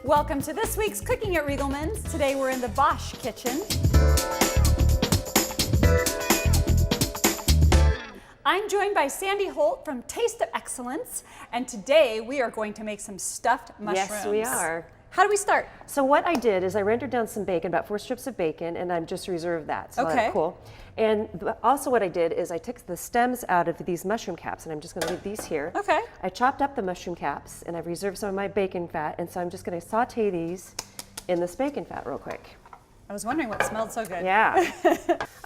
Welcome to this week's Cooking at Riegelmann's. Today we're in the Bosch kitchen. I'm joined by Sandy Holt from Taste of Excellence, and today we are going to make some stuffed mushrooms. Yes, we are. How do we start? So what I did is I rendered down some bacon, about 4 strips of bacon, and I've just reserved that. So Okay. that's cool. And also what I did is I took the stems out of these mushroom caps, and I'm just going to leave these here. Okay. I chopped up the mushroom caps, and I've reserved some of my bacon fat, and so I'm just going to saute these in this bacon fat real quick. I was wondering what smelled so good. Yeah.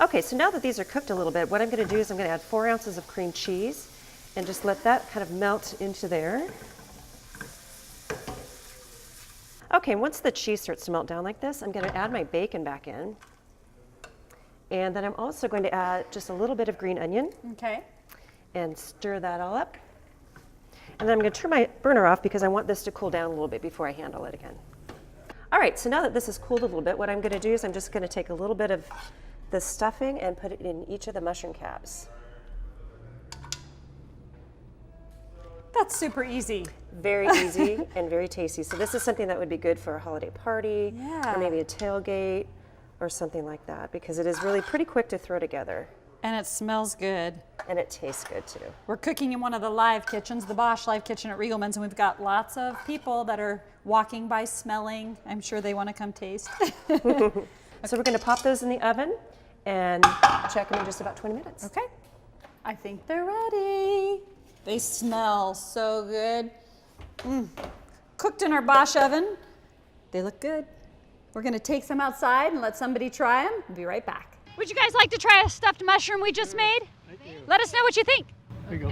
Okay, so now that these are cooked a little bit, what I'm going to do is I'm going to add 4 ounces of cream cheese and just let that kind of melt into there. Okay, once the cheese starts to melt down like this, I'm going to add my bacon back in. And then I'm also going to add just a little bit of green onion Okay. and stir that all up. And then I'm going to turn my burner off because I want this to cool down a little bit before I handle it again. All right, so now that this has cooled a little bit, what I'm going to do is I'm just going to take a little bit of the stuffing and put it in each of the mushroom caps. That's super easy. Very easy and very tasty. So this is something that would be good for a holiday party Yeah. or maybe a tailgate or something like that, because it is really pretty quick to throw together And it smells good. and it tastes good too. We're cooking in one of the live kitchens, the Bosch live kitchen at Riegelmann's, and we've got lots of people that are walking by smelling. I'm sure they want to come taste. So we're going to pop those in the oven and check them in just about 20 minutes. Okay, I think they're ready. They smell so good. Cooked in our Bosch oven. They look good. We're gonna take some outside and let somebody try them. We'll be right back. Would you guys like to try a stuffed mushroom we just made? Let us know what you think. There you go.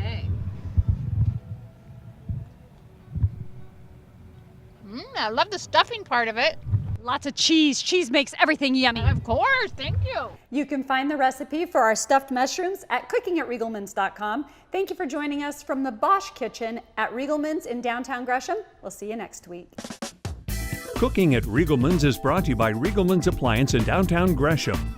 I love the stuffing part of it. Lots of cheese. Cheese makes everything yummy. Of course, thank you. You can find the recipe for our stuffed mushrooms at cookingatRiegelmanns.com. Thank you for joining us from the Bosch kitchen at Riegelmann's in downtown Gresham. We'll see you next week. Cooking at Riegelmann's is brought to you by Riegelmann's Appliance in downtown Gresham.